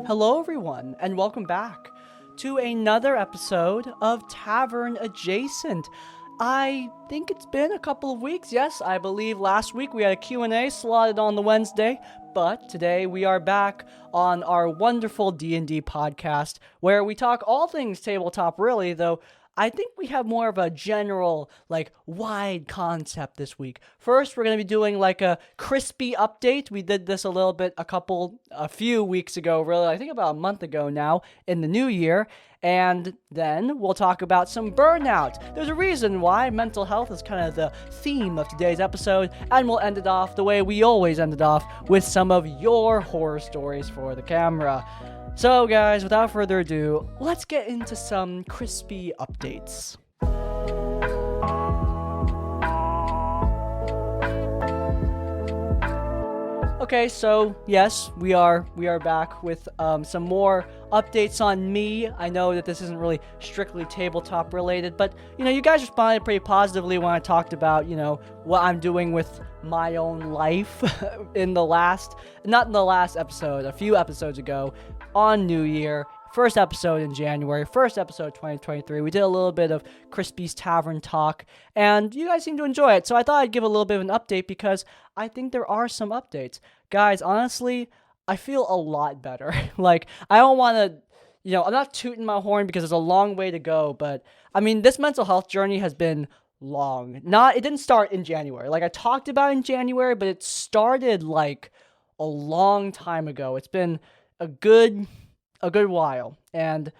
Hello everyone, and welcome back to another episode of Tavern Adjacent. I think it's been a couple of weeks. Yes, I believe last week we had a Q&A slotted on the Wednesday, but today we are back on our wonderful D&D podcast where we talk all things tabletop, really, though I think we have more of a general, wide concept this week. First, we're going to be doing, a crispy update. We did this a little bit a few weeks ago, really. I think about a month ago now, in the new year. And then we'll talk about some burnout. There's a reason why mental health is kind of the theme of today's episode. And we'll end it off the way we always end it off, with some of your horror stories for the camera. So guys, without further ado, let's get into some crispy updates. Okay, so yes, we are back with some more updates on me. I know that this isn't really strictly tabletop related, but you guys responded pretty positively when I talked about what I'm doing with my own life not in the last episode, a few episodes ago on New Year. First episode in January, first episode 2023. We did a little bit of Crispy's Tavern talk, and you guys seem to enjoy it. So I thought I'd give a little bit of an update because I think there are some updates. Guys, honestly, I feel a lot better. I don't want to, I'm not tooting my horn because there's a long way to go, but I mean, this mental health journey has been long. It didn't start in January. I talked about in January, but it started a long time ago. It's been a good while, and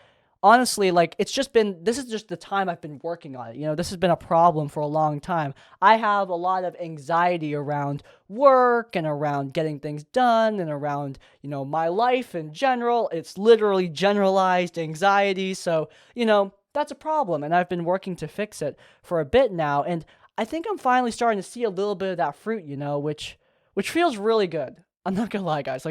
honestly, this is just the time I've been working on it. This has been a problem for a long time. I have a lot of anxiety around work and around getting things done and around, my life in general. It's literally generalized anxiety, so, that's a problem, and I've been working to fix it for a bit now, and I think I'm finally starting to see a little bit of that fruit, which feels really good. I'm not gonna lie, guys,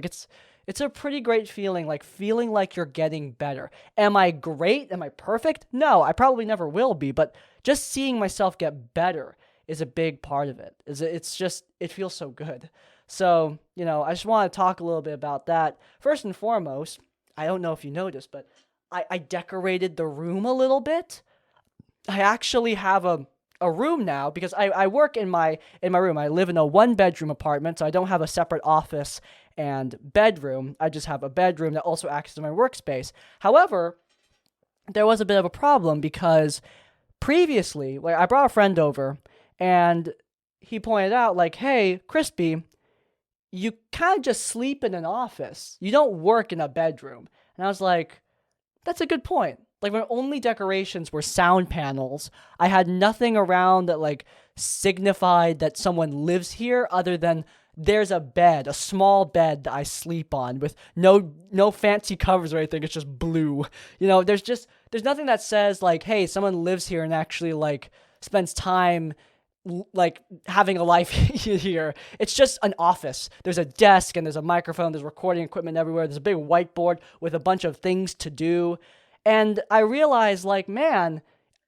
it's a pretty great feeling, feeling like you're getting better. Am I great? Am I perfect? No, I probably never will be, but just seeing myself get better is a big part of it. It feels so good. So, I just want to talk a little bit about that. First and foremost, I don't know if you noticed, but I decorated the room a little bit. I actually have a room now because I work in my room. I live in a 1-bedroom apartment, so I don't have a separate office and bedroom. I just have a bedroom that also acts as my workspace. However, there was a bit of a problem because previously, I brought a friend over and he pointed out hey, Crispy, you kind of just sleep in an office. You don't work in a bedroom. And I was like, that's a good point. My only decorations were sound panels. I had nothing around that signified that someone lives here other than there's a bed, a small bed that I sleep on with no fancy covers or anything. It's just blue. There's nothing that says hey, someone lives here and actually spends time having a life here. It's just an office. There's a desk and there's a microphone, there's recording equipment everywhere. There's a big whiteboard with a bunch of things to do. And I realized, man,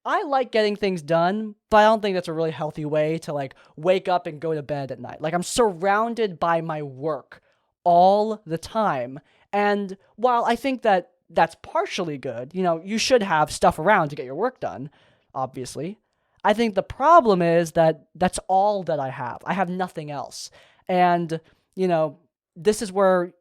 I like getting things done, but I don't think that's a really healthy way to, wake up and go to bed at night. I'm surrounded by my work all the time. And while I think that that's partially good, you should have stuff around to get your work done, obviously. I think the problem is that that's all that I have. I have nothing else. And, this is where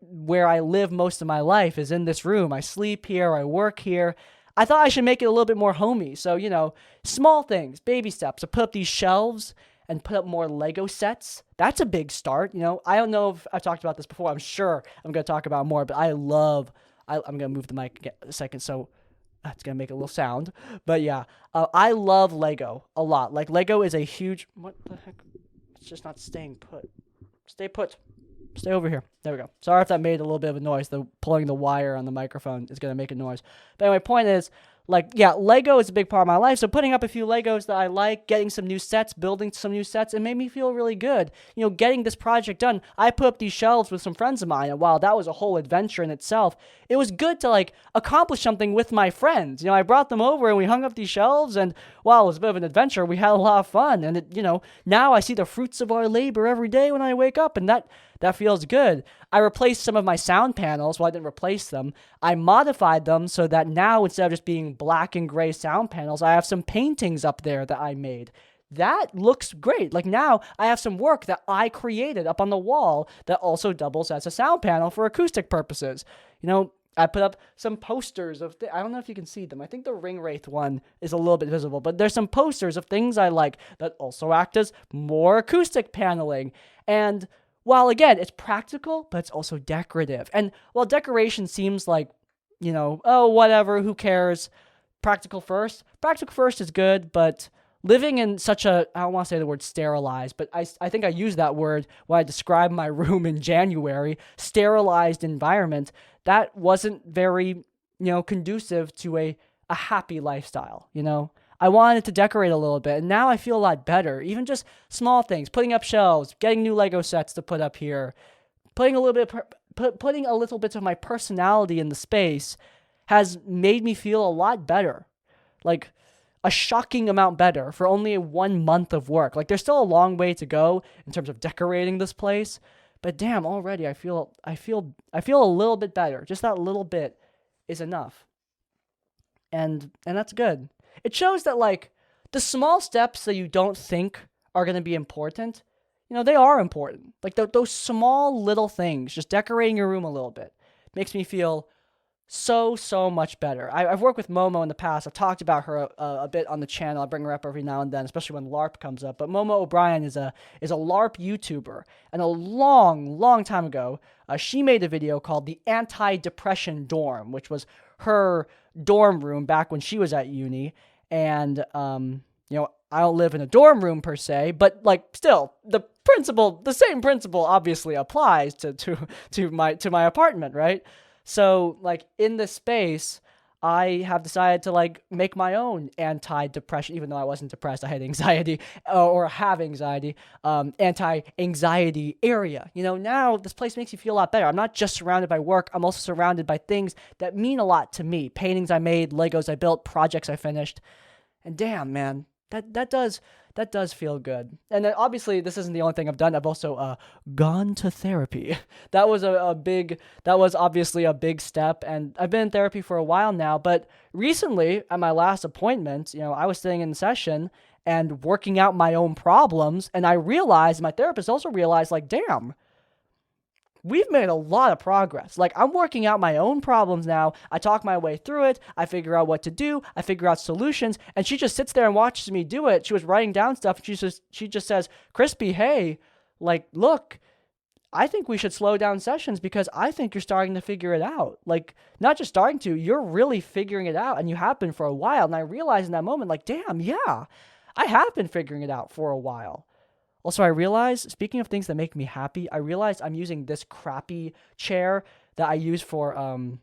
I live most of my life, is in this room. I sleep here, I work here. I thought I should make it a little bit more homey. So, small things, baby steps. I put up these shelves and put up more Lego sets. That's a big start. I don't know if I've talked about this before. I'm sure I'm going to talk about more, but I'm going to move the mic again a second, so it's going to make a little sound. But yeah, I love Lego a lot. Lego is a huge... What the heck? It's just not staying put. Stay put. Stay over here. There we go. Sorry if that made a little bit of a noise. Pulling the wire on the microphone is going to make a noise. But anyway, point is, Lego is a big part of my life. So putting up a few Legos that I like, getting some new sets, building some new sets, it made me feel really good. Getting this project done. I put up these shelves with some friends of mine, and while that was a whole adventure in itself, it was good to accomplish something with my friends. I brought them over and we hung up these shelves, and while it was a bit of an adventure, we had a lot of fun. And now I see the fruits of our labor every day when I wake up, and That feels good. I replaced some of my sound panels. Well, I didn't replace them. I modified them so that now, instead of just being black and gray sound panels, I have some paintings up there that I made. That looks great. Like, now I have some work that I created up on the wall that also doubles as a sound panel for acoustic purposes. You know, I put up some posters of, I don't know if you can see them. I think the Ring Wraith one is a little bit visible, but there's some posters of things I like that also act as more acoustic paneling. And while, again, it's practical, but it's also decorative. And while decoration seems like, you know, oh, whatever, who cares? Practical first is good, but living in such a, I don't want to say the word sterilized, but I think I used that word when I described my room in January, sterilized environment, that wasn't very, you know, conducive to a happy lifestyle, you know? I wanted to decorate a little bit, and now I feel a lot better. Even just small things, putting up shelves, getting new Lego sets to put up here, putting a little bit of my personality in the space has made me feel a lot better. Like, a shocking amount better for only 1 month of work. Like, there's still a long way to go in terms of decorating this place, but damn, already I feel a little bit better. Just that little bit is enough. And that's good. It shows that, like, the small steps that you don't think are going to be important, you know, they are important. Like, those small little things, just decorating your room a little bit, makes me feel so much better. I've worked with Momo in the past. I've talked about her a bit on the channel. I bring her up every now and then, especially when LARP comes up. But Momo O'Brien is a LARP YouTuber, and a long time ago, she made a video called the Anti-Depression Dorm, which was her dorm room back when she was at uni. And you know, I don't live in a dorm room per se, but, like, still, the same principle obviously applies to my apartment, right? So, like, in this space, I have decided to, like, make my own anti-depression, even though I wasn't depressed, I had anxiety, or have anxiety, anti-anxiety area. You know, now this place makes me feel a lot better. I'm not just surrounded by work, I'm also surrounded by things that mean a lot to me. Paintings I made, Legos I built, projects I finished. And damn, man, that does feel good. And then obviously this isn't the only thing I've done. I've also gone to therapy. That was obviously a big step, and I've been in therapy for a while now, but recently at my last appointment, you know, I was sitting in session and working out my own problems, and I realized, my therapist also realized, like, damn, we've made a lot of progress. Like, I'm working out my own problems now. I talk my way through it. I figure out what to do. I figure out solutions. And she just sits there and watches me do it. She was writing down stuff. And she just says, Crispy, hey, like, look, I think we should slow down sessions because I think you're starting to figure it out. Like, not just starting to, you're really figuring it out. And you have been for a while. And I realized in that moment, like, damn, yeah, I have been figuring it out for a while. Also, I realized, speaking of things that make me happy, I realized I'm using this crappy chair that I use for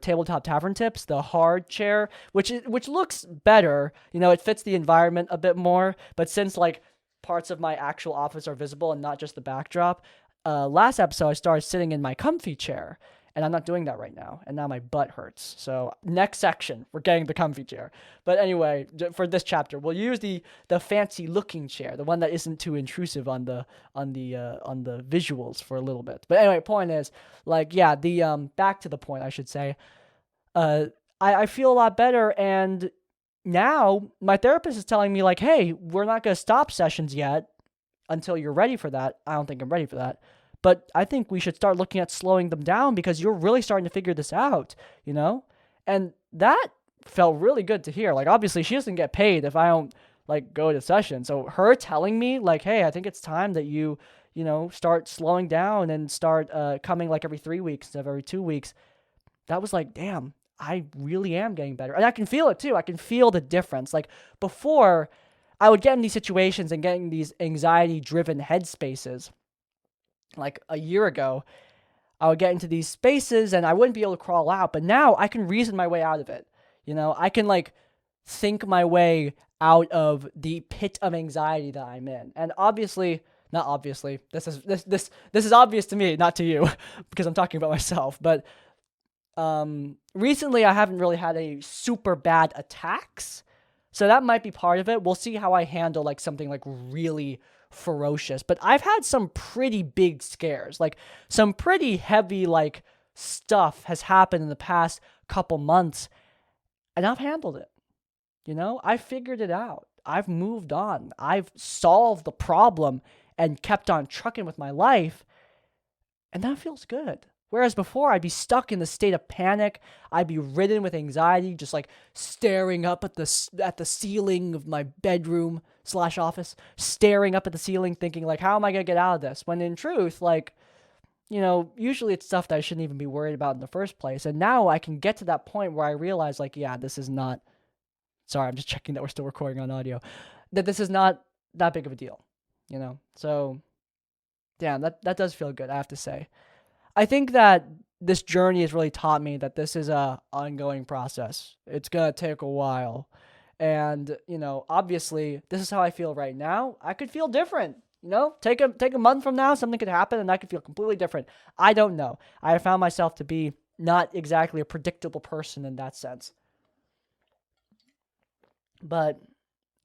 tabletop tavern tips, the hard chair, which looks better. You know, it fits the environment a bit more. But since, like, parts of my actual office are visible and not just the backdrop, last episode I started sitting in my comfy chair. And I'm not doing that right now. And now my butt hurts. So next section, we're getting the comfy chair. But anyway, for this chapter, we'll use the fancy looking chair, the one that isn't too intrusive on the visuals for a little bit. But anyway, point is, like, yeah, back to the point, I should say. I feel a lot better, and now my therapist is telling me, like, hey, we're not going to stop sessions yet until you're ready for that. I don't think I'm ready for that. But I think we should start looking at slowing them down because you're really starting to figure this out, you know? And that felt really good to hear. Like, obviously, she doesn't get paid if I don't, like, go to session. So her telling me, like, hey, I think it's time that you know, start slowing down and start coming, like, every 3 weeks instead of every 2 weeks, that was like, damn, I really am getting better. And I can feel it, too. I can feel the difference. Like, before, I would get in these situations and get in these anxiety-driven headspaces. Like, a year ago, I would get into these spaces and I wouldn't be able to crawl out. But now I can reason my way out of it. You know, I can, like, think my way out of the pit of anxiety that I'm in. And obviously, not obviously, this is obvious to me, not to you, because I'm talking about myself. But recently, I haven't really had any super bad attacks. So that might be part of it. We'll see how I handle like something like really ferocious. But I've had some pretty big scares. Like some pretty heavy like stuff has happened in the past couple months, and I've handled it. I figured it out. I've moved on. I've solved the problem and kept on trucking with my life, and that feels good. Whereas before, I'd be stuck in the state of panic. I'd be ridden with anxiety, just like staring up at the ceiling of my bedroom / office, staring up at the ceiling, thinking like, how am I gonna get out of this? When in truth, like, usually it's stuff that I shouldn't even be worried about in the first place. And now I can get to that point where I realize, like, yeah, this is not. Sorry, I'm just checking that we're still recording on audio. That this is not that big of a deal, So, damn, that does feel good, I have to say. I think that this journey has really taught me that this is a ongoing process. It's gonna take a while, and obviously, this is how I feel right now. I could feel different. Take a month from now, something could happen, and I could feel completely different. I don't know. I have found myself to be not exactly a predictable person in that sense. But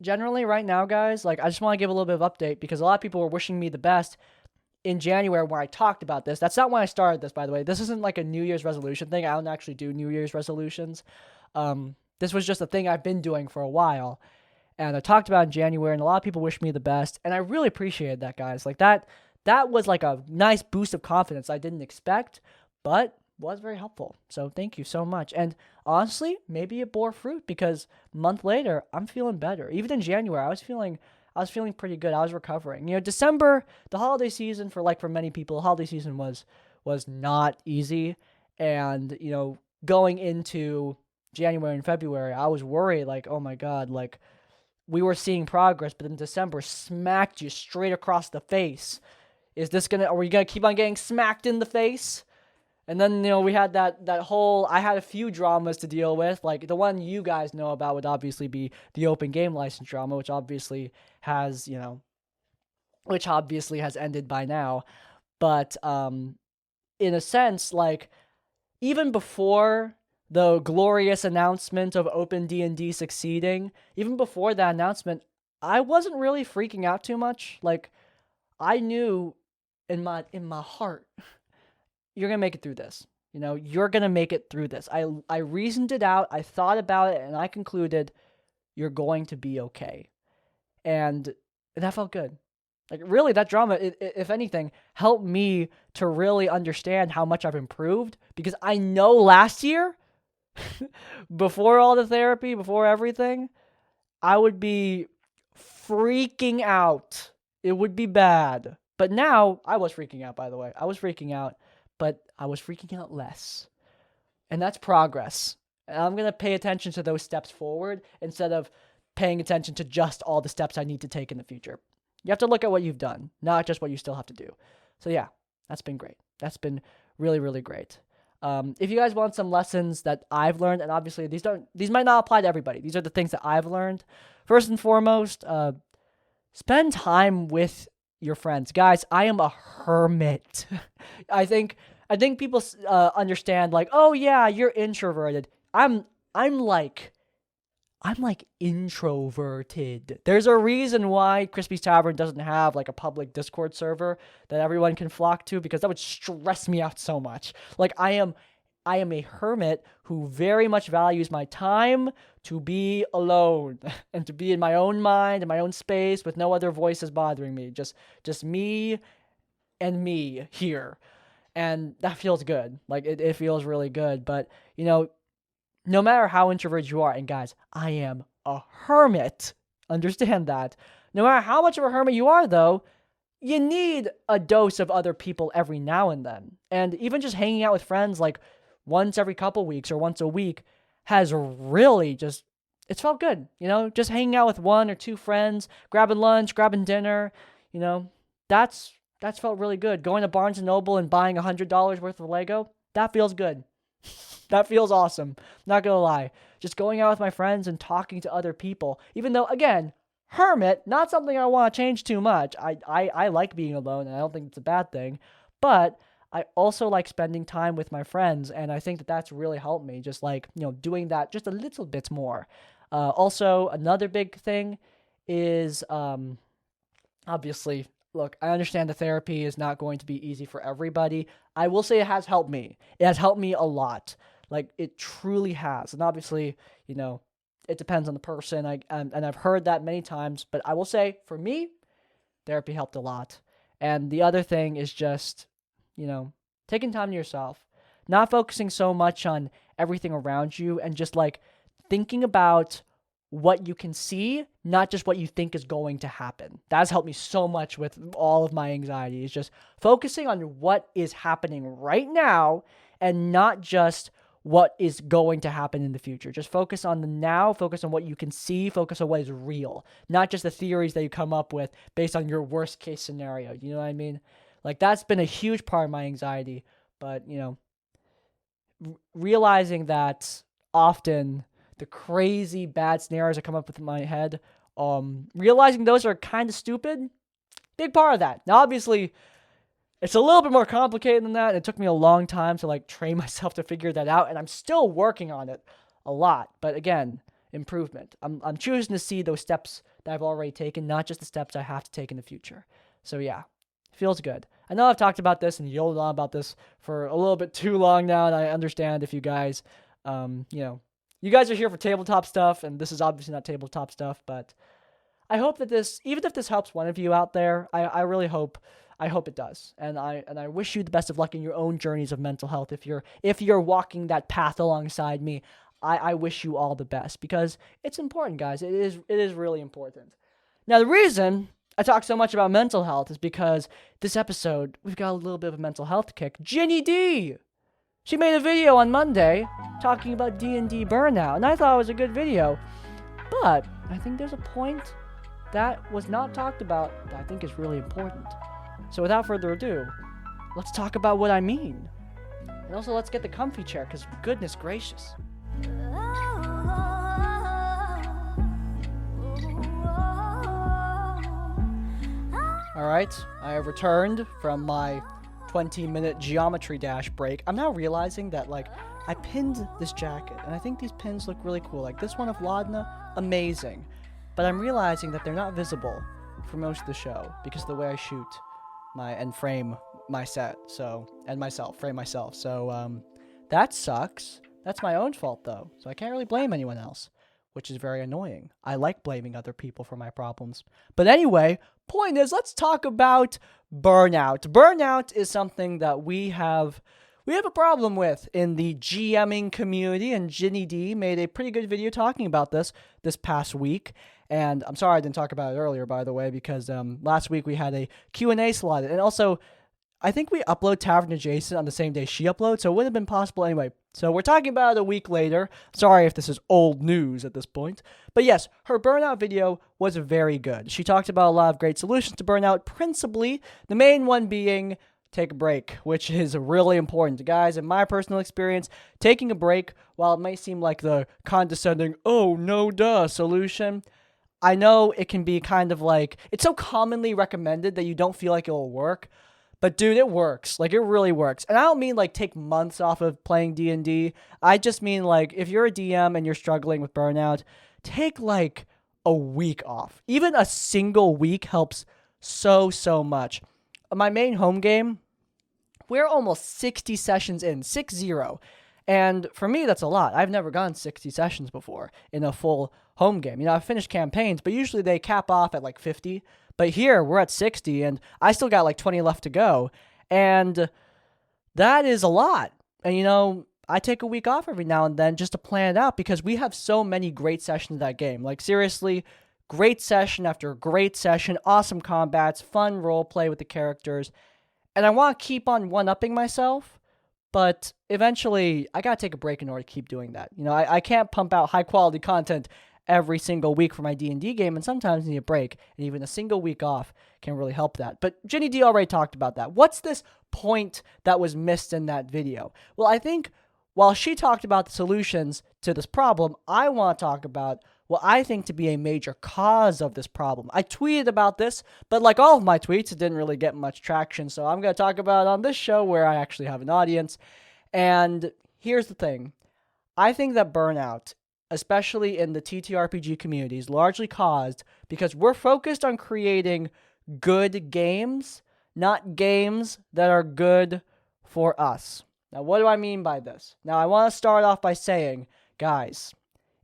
generally, right now, guys, like I just want to give a little bit of update because a lot of people were wishing me the best in January where I talked about this. That's not when I started this, by the way. This isn't like a New Year's resolution thing. I don't actually do New Year's resolutions. This was just a thing I've been doing for a while. And I talked about it in January, and a lot of people wished me the best. And I really appreciated that, guys. Like that was like a nice boost of confidence I didn't expect, but was very helpful. So thank you so much. And honestly, maybe it bore fruit because a month later, I'm feeling better. Even in January, I was feeling pretty good. I was recovering. December, the holiday season for many people, the holiday season was not easy. And, going into January and February, I was worried, like, oh my God, like we were seeing progress, but then December smacked you straight across the face. Are we going to keep on getting smacked in the face? And then, we had that whole, I had a few dramas to deal with. Like, the one you guys know about would obviously be the open game license drama, which obviously has ended by now. But, in a sense, like, even before the glorious announcement of Open D&D succeeding, even before that announcement, I wasn't really freaking out too much. Like, I knew in my heart, you're going to make it through this. You're going to make it through this. I reasoned it out. I thought about it, and I concluded you're going to be okay. And that felt good. Like, really, that drama, if anything, helped me to really understand how much I've improved. Because I know last year, before all the therapy, before everything, I would be freaking out. It would be bad. But now, I was freaking out, by the way. I was freaking out. But I was freaking out less. And that's progress. And I'm going to pay attention to those steps forward instead of paying attention to just all the steps I need to take in the future. You have to look at what you've done, not just what you still have to do. So yeah, that's been great. That's been really, really great. If you guys want some lessons that I've learned, and obviously these might not apply to everybody. These are the things that I've learned. First and foremost, spend time with your friends. Guys, I am a hermit. I think people understand, like, oh yeah, you're introverted. I'm like introverted. There's a reason why Crispy's Tavern doesn't have like a public Discord server that everyone can flock to, because that would stress me out so much. Like, I am a hermit who very much values my time to be alone and to be in my own mind, in my own space, with no other voices bothering me. Just me and me here. And that feels good. Like, it feels really good. But, no matter how introverted you are, and guys, I am a hermit. Understand that. No matter how much of a hermit you are, though, you need a dose of other people every now and then. And even just hanging out with friends, like, once every couple weeks or once a week has really it's felt good, just hanging out with one or two friends, grabbing lunch, grabbing dinner, that's felt really good. Going to Barnes & Noble and buying $100 worth of Lego, that feels good. That feels awesome. Not gonna lie. Just going out with my friends and talking to other people, even though, again, hermit, not something I want to change too much. I like being alone, and I don't think it's a bad thing, but I also like spending time with my friends, and I think that that's really helped me, just like, doing that just a little bit more. Also, another big thing is obviously, look, I understand the therapy is not going to be easy for everybody. I will say it has helped me. It has helped me a lot. Like, it truly has. And obviously, it depends on the person. And I've heard that many times. But I will say, for me, therapy helped a lot. And the other thing is just, taking time to yourself. Not focusing so much on everything around you and just, like, thinking about what you can see, not just what you think is going to happen. That has helped me so much with all of my anxiety. Is just focusing on what is happening right now and not just what is going to happen in the future. Just focus on the now, focus on what you can see, focus on what is real, not just the theories that you come up with based on your worst case scenario. You know what I mean? Like, that's been a huge part of my anxiety. But, realizing that often the crazy bad scenarios that come up with my head, realizing those are kind of stupid, big part of that. Now, obviously, it's a little bit more complicated than that. It took me a long time to, like, train myself to figure that out, and I'm still working on it a lot. But again, improvement. I'm choosing to see those steps that I've already taken, not just the steps I have to take in the future. So yeah, feels good. I know I've talked about this and yelled on about this for a little bit too long now, and I understand if you guys, you guys are here for tabletop stuff, and this is obviously not tabletop stuff, but I hope that this, even if this helps one of you out there, I really hope it does. And I wish you the best of luck in your own journeys of mental health. If you're walking that path alongside me, I wish you all the best, because it's important, guys. It is really important. Now, the reason I talk so much about mental health is because this episode, we've got a little bit of a mental health kick. Ginny D! She made a video on Monday talking about D&D Burnout, and I thought it was a good video. But I think there's a point that was not talked about that I think is really important. So without further ado, let's talk about what I mean. And also, let's get the comfy chair, because goodness gracious. Alright, I have returned from my 20-minute geometry dash break. I'm now realizing that, like, I pinned this jacket, and I think these pins look really cool. Like, this one of Laudna, amazing. But I'm realizing that they're not visible for most of the show, because of the way I shoot and frame my set, frame myself. So, that sucks. That's my own fault, though, so I can't really blame anyone else, which is very annoying. I like blaming other people for my problems. But anyway, point is, let's talk about burnout. Burnout is something that we have a problem with in the GMing community, and Ginny D made a pretty good video talking about this past week. And I'm sorry I didn't talk about it earlier, by the way, because last week we had a Q&A slotted. And also, I think we upload Tavern Adjacent on the same day she uploads, so it wouldn't have been possible anyway. So we're talking about it a week later. Sorry if this is old news at this point. But yes, her burnout video was very good. She talked about a lot of great solutions to burnout, principally the main one being take a break, which is really important. Guys, in my personal experience, taking a break, while it may seem like the condescending, oh no duh solution, I know it can be kind of like, it's so commonly recommended that you don't feel like it will work. But dude, it works. Like, it really works. And I don't mean, like, take months off of playing D&D. I just mean, like, if you're a DM and you're struggling with burnout, take, like, a week off. Even a single week helps so much. My main home game, we're almost 60 sessions in, 6-0. And for me, that's a lot. I've never gone 60 sessions before in a full home game. I've finished campaigns, but usually they cap off at, like, 50. But here, we're at 60, and I still got like 20 left to go. And that is a lot. And, I take a week off every now and then just to plan it out, because we have so many great sessions in that game. Like, seriously, great session after great session, awesome combats, fun role play with the characters. And I want to keep on one-upping myself, but eventually, I got to take a break in order to keep doing that. I can't pump out high-quality content every single week for my D&D game, and sometimes I need a break, and even a single week off can really help that. But Ginny D already talked about that. What's this point that was missed in that video? Well, I think while she talked about the solutions to this problem, I want to talk about what I think to be a major cause of this problem. I tweeted about this, but like all of my tweets, it didn't really get much traction, so I'm going to talk about it on this show where I actually have an audience. And here's the thing. I think that burnout especially in the TTRPG community, is largely caused because we're focused on creating good games, not games that are good for us. Now, what do I mean by this? Now, I want to start off by saying, guys,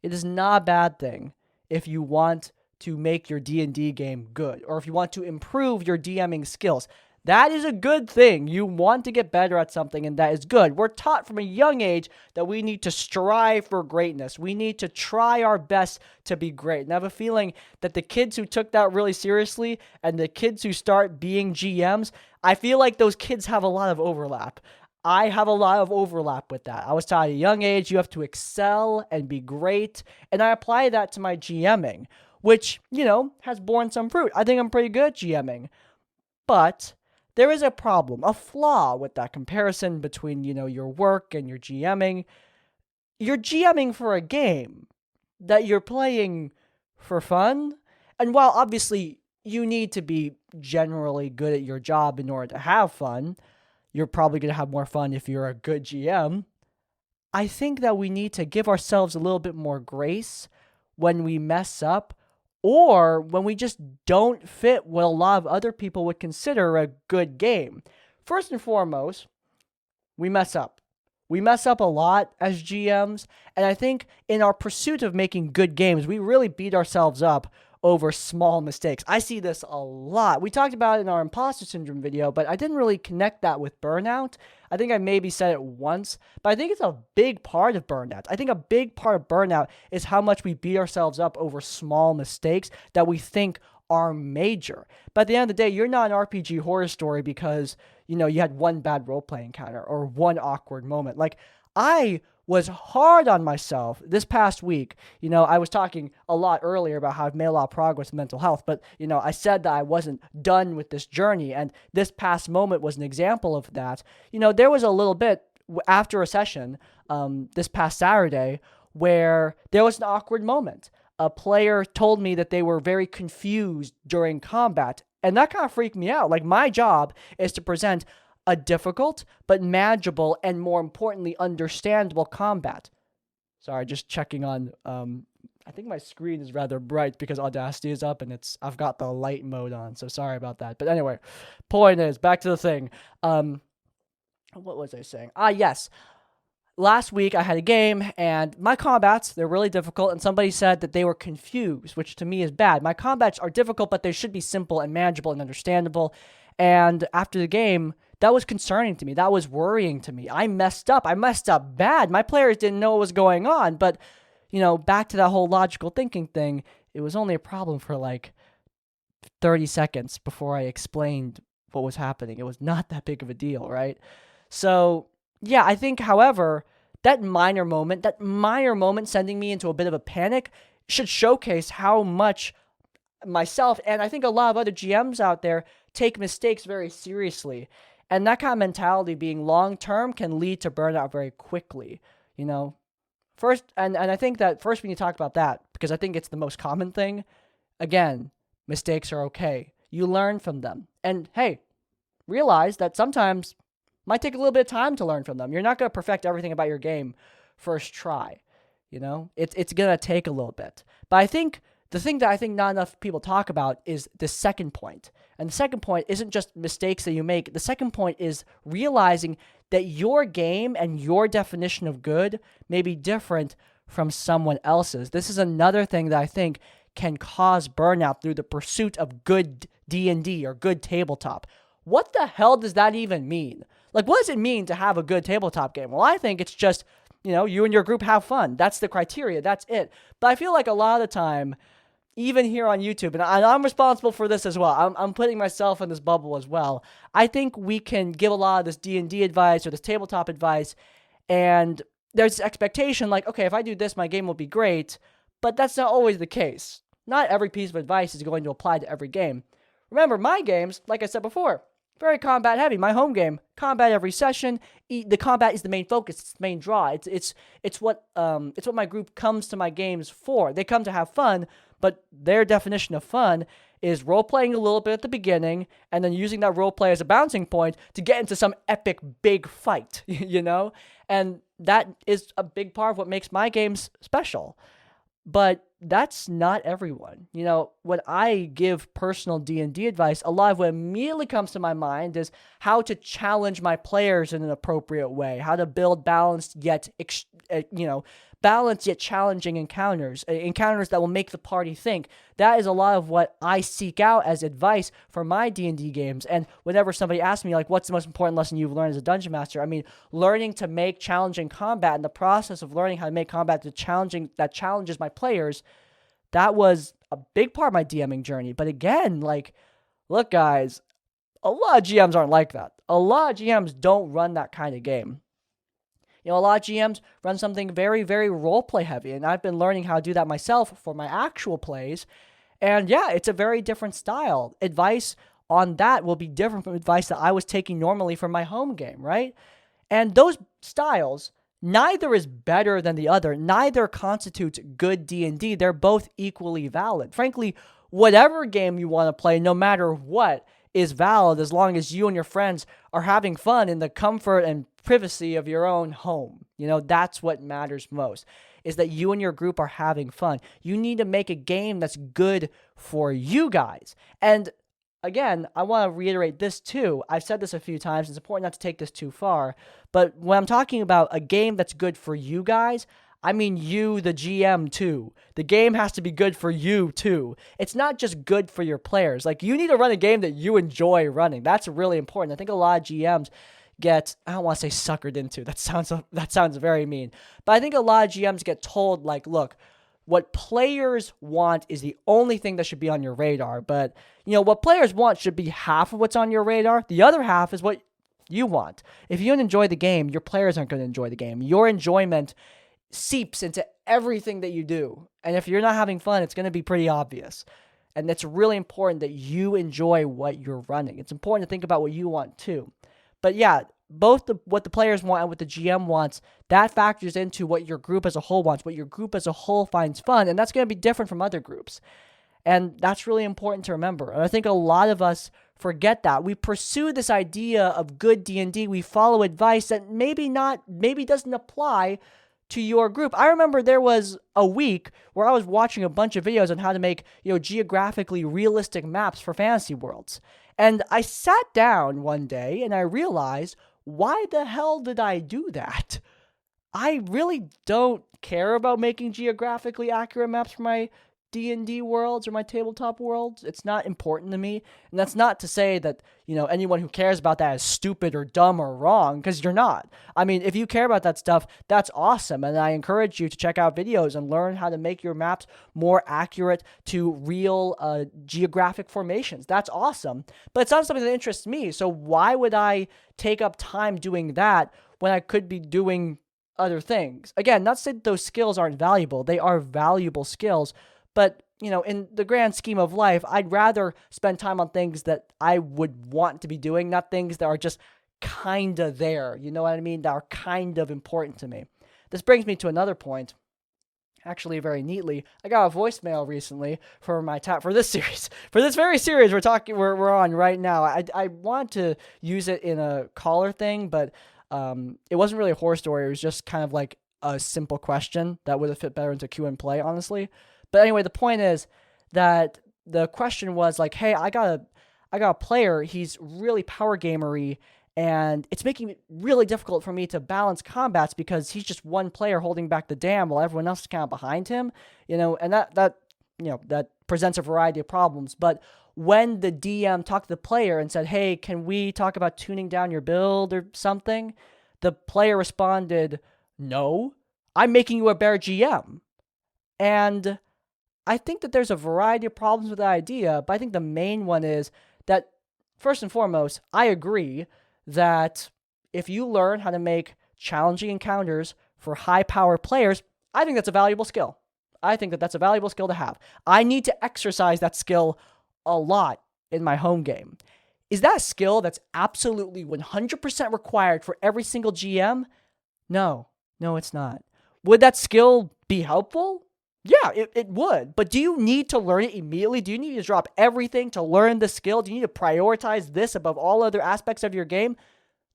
it is not a bad thing if you want to make your D&D game good, or if you want to improve your DMing skills. That is a good thing. You want to get better at something, and that is good. We're taught from a young age that we need to strive for greatness. We need to try our best to be great. And I have a feeling that the kids who took that really seriously and the kids who start being GMs, I feel like those kids have a lot of overlap. I have a lot of overlap with that. I was taught at a young age you have to excel and be great, and I apply that to my GMing, which, has borne some fruit. I think I'm pretty good at GMing. But there is a problem, a flaw with that comparison between, your work and your GMing. You're GMing for a game that you're playing for fun. And while obviously you need to be generally good at your job in order to have fun, you're probably going to have more fun if you're a good GM. I think that we need to give ourselves a little bit more grace when we mess up, or when we just don't fit what a lot of other people would consider a good game. First and foremost, we mess up. We mess up a lot as GMs, and I think in our pursuit of making good games, we really beat ourselves up over small mistakes. I see this a lot. We talked about it in our imposter syndrome video, but I didn't really connect that with burnout. I think I maybe said it once, but I think it's a big part of burnout. I think a big part of burnout is how much we beat ourselves up over small mistakes that we think are major. But at the end of the day, you're not an RPG horror story because, you had one bad role-playing encounter or one awkward moment. Like, I was hard on myself this past week. I was talking a lot earlier about how I've made a lot of progress in mental health, but, I said that I wasn't done with this journey, and this past moment was an example of that. There was a little bit after a session this past Saturday where there was an awkward moment. A player told me that they were very confused during combat, and that kind of freaked me out. Like, my job is to present a difficult but manageable and, more importantly, understandable combat. Sorry, just checking on. I think my screen is rather bright because Audacity is up and I've got the light mode on, so sorry about that. But anyway, point is, back to the thing. What was I saying? Yes. Last week I had a game and my combats, they're really difficult, and somebody said that they were confused, which to me is bad. My combats are difficult, but they should be simple and manageable and understandable. And after the game, that was concerning to me. That was worrying to me. I messed up. I messed up bad. My players didn't know what was going on. But, back to that whole logical thinking thing, it was only a problem for like 30 seconds before I explained what was happening. It was not that big of a deal, right? So, yeah, I think, however, that minor moment sending me into a bit of a panic should showcase how much myself, and I think a lot of other GMs out there, take mistakes very seriously. And that kind of mentality being long-term can lead to burnout very quickly, First, and I think that first we need to talk about that, because I think it's the most common thing. Again, mistakes are okay. You learn from them. And hey, realize that sometimes it might take a little bit of time to learn from them. You're not going to perfect everything about your game first try, It's going to take a little bit. But I think the thing that I think not enough people talk about is the second point. And the second point isn't just mistakes that you make. The second point is realizing that your game and your definition of good may be different from someone else's. This is another thing that I think can cause burnout through the pursuit of good D&D or good tabletop. What the hell does that even mean? Like, what does it mean to have a good tabletop game? Well, I think it's just, you and your group have fun. That's the criteria. That's it. But I feel like a lot of the time, even here on YouTube, and I'm responsible for this as well. I'm putting myself in this bubble as well. I think we can give a lot of this D&D advice or this tabletop advice, and there's this expectation like, okay, if I do this, my game will be great, but that's not always the case. Not every piece of advice is going to apply to every game. Remember, my games, like I said before, very combat heavy. My home game, combat every session. The combat is the main focus. It's the main draw. It's what my group comes to my games for. They come to have fun, but their definition of fun is role-playing a little bit at the beginning and then using that role-play as a bouncing point to get into some epic big fight, And that is a big part of what makes my games special. But that's not everyone. When I give personal D&D advice, a lot of what immediately comes to my mind is how to challenge my players in an appropriate way, how to build balanced yet challenging encounters that will make the party think. That is a lot of what I seek out as advice for my D&D games. And whenever somebody asks me, like, what's the most important lesson you've learned as a dungeon master? I mean, learning to make challenging combat, and the process of learning how to make combat that challenges my players, that was a big part of my DMing journey. But again, like, look, guys, a lot of GMs aren't like that. A lot of GMs don't run that kind of game. A lot of GMs run something very, very roleplay heavy, and I've been learning how to do that myself for my actual plays. And yeah, it's a very different style. Advice on that will be different from advice that I was taking normally from my home game, right? And those styles, neither is better than the other. Neither constitutes good D&D. They're both equally valid. Frankly, whatever game you want to play, no matter what, is valid as long as you and your friends are having fun in the comfort and privacy of your own home. That's what matters most, is that you and your group are having fun. You need to make a game that's good for you guys. And again, I want to reiterate this too. I've said this a few times. It's important not to take this too far. But when I'm talking about a game that's good for you guys, I mean you, the GM, too. The game has to be good for you, too. It's not just good for your players. Like, you need to run a game that you enjoy running. That's really important. I think a lot of GMs get, I don't want to say suckered into. That sounds very mean. But I think a lot of GMs get told, like, look, what players want is the only thing that should be on your radar. But, what players want should be half of what's on your radar. The other half is what you want. If you don't enjoy the game, your players aren't going to enjoy the game. Your enjoyment seeps into everything that you do. And if you're not having fun, it's going to be pretty obvious. And it's really important that you enjoy what you're running. It's important to think about what you want too. But yeah, both what the players want and what the GM wants, that factors into what your group as a whole wants, what your group as a whole finds fun. And that's going to be different from other groups. And that's really important to remember. And I think a lot of us forget that. We pursue this idea of good D&D. We follow advice that maybe doesn't apply to your group. I remember there was a week where I was watching a bunch of videos on how to make, geographically realistic maps for fantasy worlds. And I sat down one day and I realized, why the hell did I do that? I really don't care about making geographically accurate maps for my D&D worlds or my tabletop worlds. It's not important to me. And that's not to say that, anyone who cares about that is stupid or dumb or wrong, because you're not. I mean, if you care about that stuff, that's awesome. And I encourage you to check out videos and learn how to make your maps more accurate to real geographic formations. That's awesome. But it's not something that interests me. So why would I take up time doing that when I could be doing other things? Again, not to say that those skills aren't valuable. They are valuable skills. But, in the grand scheme of life, I'd rather spend time on things that I would want to be doing, not things that are just kind of there. You know what I mean? That are kind of important to me. This brings me to another point. Actually, very neatly, I got a voicemail recently for this series. For this very series we're on right now. I want to use it in a caller thing, but it wasn't really a horror story. It was just kind of like a simple question that would have fit better into Q and play, honestly. But anyway, the point is that the question was like, hey, I got a player, he's really power gamery, and it's making it really difficult for me to balance combats because he's just one player holding back the dam while everyone else is kind of behind him, and that presents a variety of problems. But when the DM talked to the player and said, hey, can we talk about tuning down your build or something? The player responded, no, I'm making you a better GM. And I think that there's a variety of problems with that idea, but I think the main one is that, first and foremost, I agree that if you learn how to make challenging encounters for high-power players, I think that's a valuable skill. I think that that's a valuable skill to have. I need to exercise that skill a lot in my home game. Is that a skill that's absolutely 100% required for every single GM? No, it's not. Would that skill be helpful? Yeah, it would. But do you need to learn it immediately? Do you need to drop everything to learn the skill? Do you need to prioritize this above all other aspects of your game?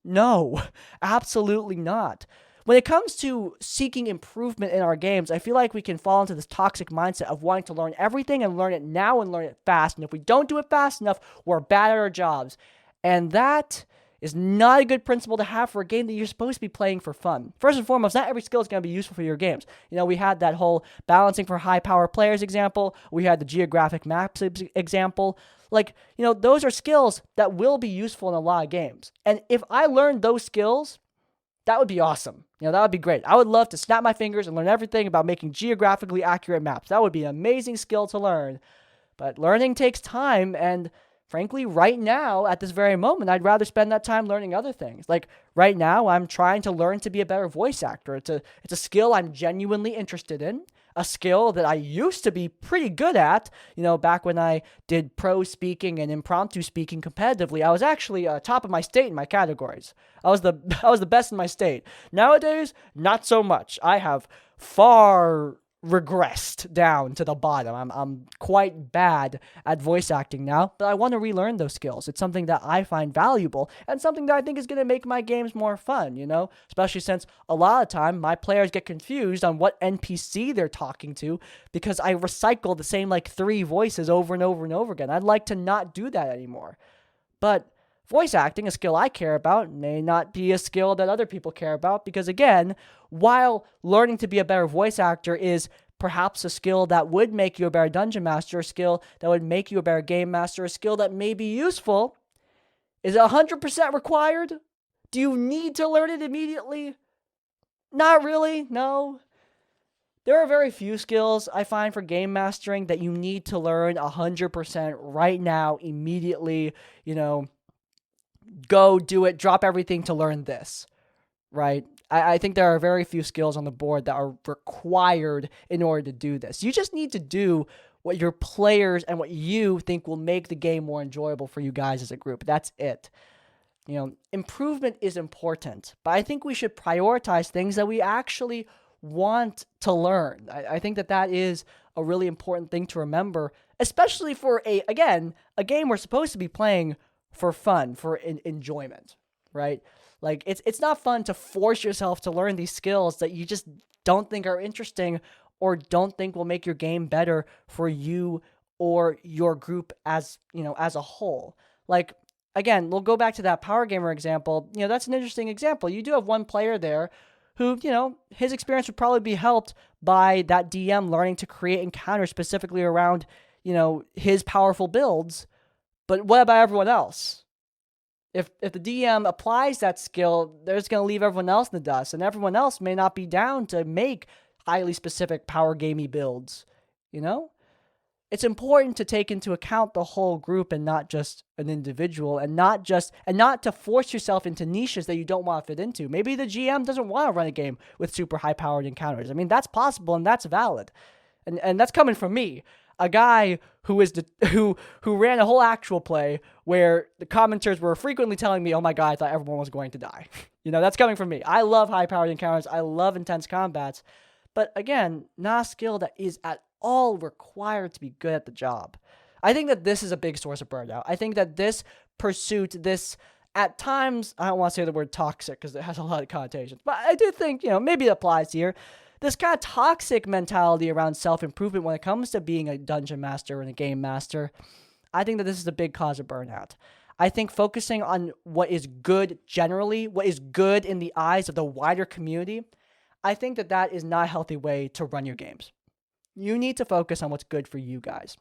No, absolutely not. when it comes to seeking improvement in our games, I feel like we can fall into this toxic mindset of wanting to learn everything and learn it now and learn it fast. And if we don't do it fast enough, we're bad at our jobs. And that is not a good principle to have for a game that you're supposed to be playing for fun. First and foremost, not every skill is going to be useful for your games. We had that whole balancing for high power players example. We had the geographic maps example. Those are skills that will be useful in a lot of games. And if I learned those skills, that would be awesome. That would be great. I would love to snap my fingers and learn everything about making geographically accurate maps. That would be an amazing skill to learn. But learning takes time, and frankly, right now, at this very moment, I'd rather spend that time learning other things. Right now, I'm trying to learn to be a better voice actor. It's a skill I'm genuinely interested in, a skill that I used to be pretty good at. Back when I did prose speaking and impromptu speaking competitively, I was actually top of my state in my categories. I was the best in my state. Nowadays, not so much. I have far regressed down to the bottom. I'm quite bad at voice acting now, but I want to relearn those skills. It's something that I find valuable and something that I think is going to make my games more fun, especially since a lot of time my players get confused on what NPC they're talking to because I recycle the same 3 voices over and over and over again. I'd like to not do that anymore. But voice acting, a skill I care about, may not be a skill that other people care about because, again, while learning to be a better voice actor is perhaps a skill that would make you a better dungeon master, a skill that would make you a better game master, a skill that may be useful, is it 100% required? Do you need to learn it immediately? Not really, no. There are very few skills I find for game mastering that you need to learn 100% right now, immediately, go do it, drop everything to learn this, right? I think there are very few skills on the board that are required in order to do this. You just need to do what your players and what you think will make the game more enjoyable for you guys as a group. That's it. Improvement is important, but I think we should prioritize things that we actually want to learn. I think that is a really important thing to remember, especially for a game we're supposed to be playing for fun, for enjoyment, right? It's not fun to force yourself to learn these skills that you just don't think are interesting or don't think will make your game better for you or your group as a whole. Again, we'll go back to that power gamer example. That's an interesting example. You do have one player there who, his experience would probably be helped by that DM learning to create encounters specifically around, his powerful builds. But what about everyone else? If the DM applies that skill, they're just going to leave everyone else in the dust, and everyone else may not be down to make highly specific power gamey builds. It's important to take into account the whole group and not just an individual, and not to force yourself into niches that you don't want to fit into. Maybe the GM doesn't want to run a game with super high powered encounters. I mean, that's possible and that's valid, and that's coming from me. A guy who ran a whole actual play where the commenters were frequently telling me, "Oh my god, I thought everyone was going to die." That's coming from me. I love high-powered encounters. I love intense combats. But again, not a skill that is at all required to be good at the job. I think that this is a big source of burnout. I think that this pursuit, at times, I don't want to say the word toxic because it has a lot of connotations, but I do think, maybe it applies here. This kind of toxic mentality around self-improvement when it comes to being a dungeon master and a game master, I think that this is a big cause of burnout. I think focusing on what is good generally, what is good in the eyes of the wider community, I think that is not a healthy way to run your games. You need to focus on what's good for you guys.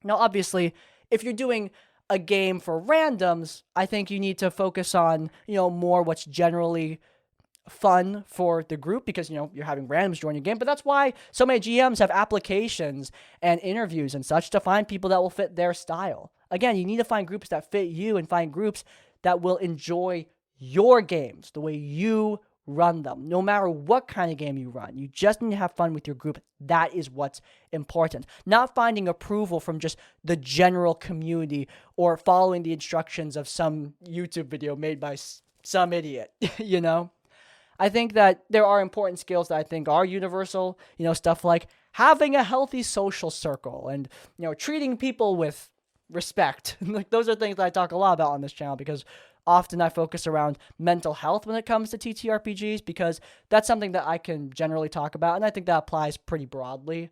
Now, obviously, if you're doing a game for randoms, I think you need to focus on, more what's generally fun for the group because, you're having randoms join your game. But that's why so many GMs have applications and interviews and such to find people that will fit their style. Again, you need to find groups that fit you and find groups that will enjoy your games the way you run them. No matter what kind of game you run, you just need to have fun with your group. That is what's important. Not finding approval from just the general community or following the instructions of some YouTube video made by some idiot, I think that there are important skills that I think are universal, stuff like having a healthy social circle and, treating people with respect. Those are things that I talk a lot about on this channel because often I focus around mental health when it comes to TTRPGs, because that's something that I can generally talk about, and I think that applies pretty broadly.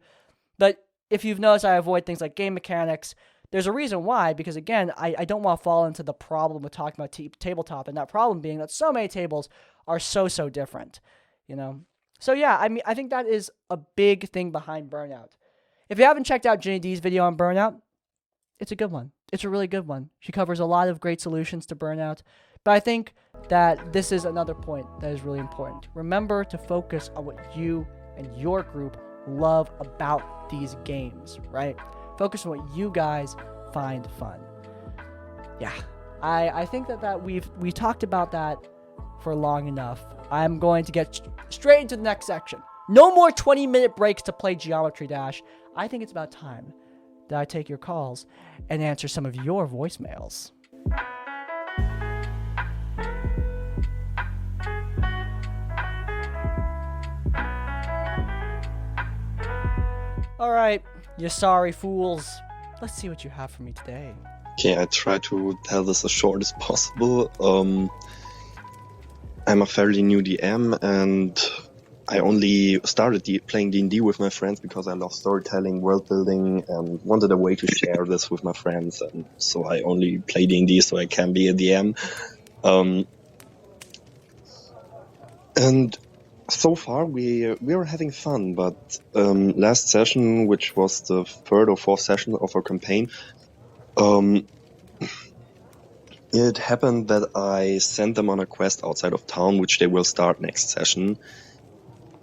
But if you've noticed, I avoid things like game mechanics. There's a reason why, because again, I don't want to fall into the problem with talking about tabletop, and that problem being that so many tables are so different, you know? So yeah, I mean, I think that is a big thing behind Burnout. If you haven't checked out Ginny D's video on Burnout, it's a good one. It's a really good one. She covers a lot of great solutions to Burnout. But I think that this is another point that is really important. Remember to focus on what you and your group love about these games, right? Focus on what you guys find fun. Yeah, I think that we've talked about that for long enough. I'm going to get straight into the next section. No more 20-minute breaks to play Geometry Dash. I think it's about time that I take your calls and answer some of your voicemails. All right, you sorry fools. Let's see what you have for me today. Okay, I try to tell this as short as possible. I'm a fairly new DM, and I only started playing D&D with my friends because I love storytelling, world building, and wanted a way to share this with my friends. And so I only play D&D so I can be a DM. And so far we are having fun, but last session, which was the third or fourth session of our campaign, it happened that I sent them on a quest outside of town, which they will start next session.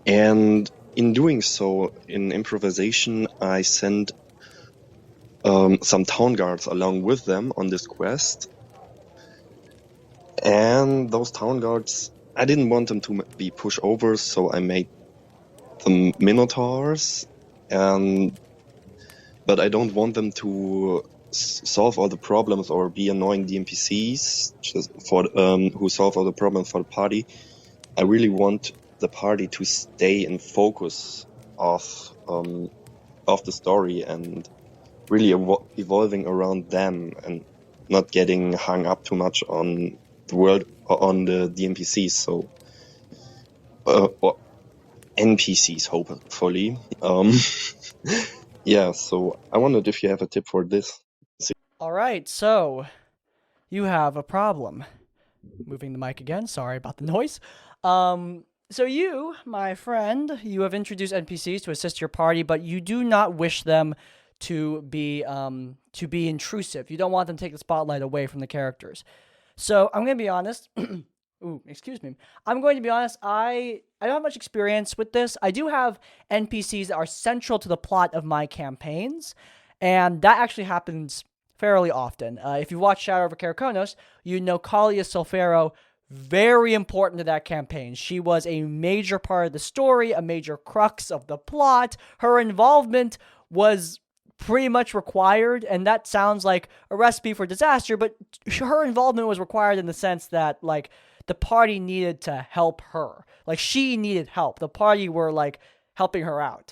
And in doing so, in improvisation, I sent some town guards along with them on this quest. And those town guards, I didn't want them to be pushovers, so I made them minotaurs. But I don't want them to solve all the problems or be annoying DMPCs who solve all the problems for the party. I really want the party to stay in focus of the story and really evolving around them and not getting hung up too much on the world or on the DMPCs. So or NPCs, hopefully. Yeah. So I wondered if you have a tip for this. All right, so you have a problem. Moving the mic again. Sorry about the noise. So you, my friend, you have introduced NPCs to assist your party, but you do not wish them to be intrusive. You don't want them to take the spotlight away from the characters. So I'm going to be honest. Ooh, excuse me. I'm going to be honest. I don't have much experience with this. I do have NPCs that are central to the plot of my campaigns, and that actually happens fairly often. If you watch Shadow over Karakonos, you know Kalia Sulfero, very important to that campaign. She was a major part of the story, a major crux of the plot. Her involvement was pretty much required, and that sounds like a recipe for disaster, but her involvement was required in the sense that, like, the party needed to help her. Like, she needed help. The party were, like, helping her out.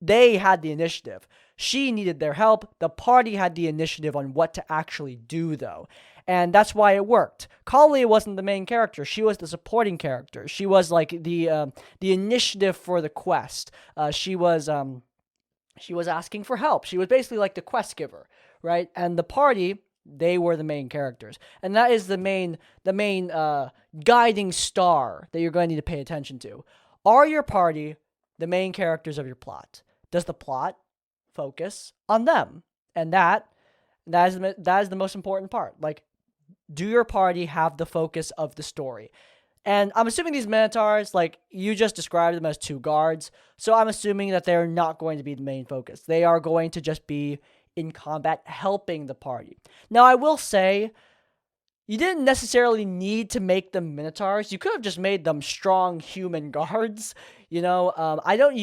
They had the initiative. She needed their help. The party had the initiative on what to actually do, though. And that's why it worked. Kalia wasn't the main character. She was the supporting character. She was, like, the initiative for the quest. She was asking for help. She was basically like the quest giver, right? And the party, they were the main characters. And that is the main guiding star that you're going to need to pay attention to. Are your party the main characters of your plot? Does the plot focus on them? And that is the most important part. Like, do your party have the focus of the story? And I'm assuming these Minotaurs, like, you just described them as two guards, so I'm assuming that they're not going to be the main focus. They are going to just be in combat helping the party. Now, I will say, you didn't necessarily need to make them Minotaurs. You could have just made them strong human guards, you know? I don't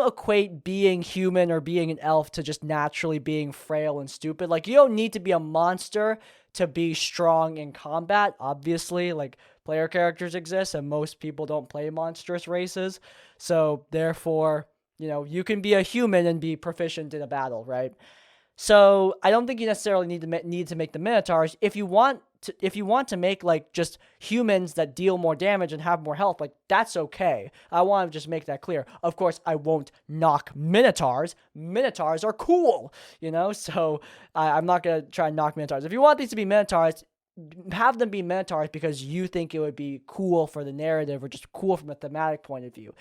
equate being human or being an elf to just naturally being frail and stupid. Like, you don't need to be a monster to be strong in combat. Obviously, like, player characters exist and most people don't play monstrous races. So therefore, you know, you can be a human and be proficient in a battle, right? So I don't think you necessarily need to make the Minotaurs. If you want to make like just humans that deal more damage and have more health, like that's okay. I want to just make that clear. Of course, I won't knock Minotaurs. Minotaurs are cool, So I'm not gonna try and knock Minotaurs. If you want these to be Minotaurs, have them be Minotaurs because you think it would be cool for the narrative or just cool from a thematic point of view.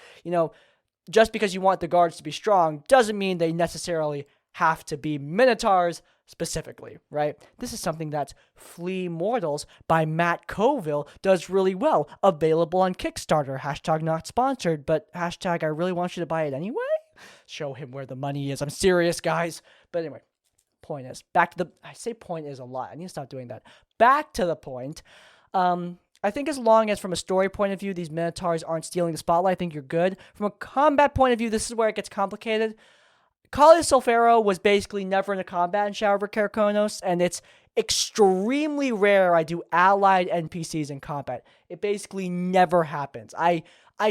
Just because you want the guards to be strong doesn't mean they necessarily have to be Minotaurs specifically, right? This is something that Flee Mortals by Matt Colville does really well. Available on Kickstarter. Hashtag not sponsored, but hashtag I really want you to buy it anyway. Show him where the money is. I'm serious, guys. But anyway, point is, I say point is a lot. I need to stop doing that. Back to the point. I think as long as from a story point of view, these Minotaurs aren't stealing the spotlight, I think you're good. From a combat point of view, this is where it gets complicated. Kali Sulfero was basically never in a combat in Shadow over Karakonos, and it's extremely rare I do allied NPCs in combat. It basically never happens. I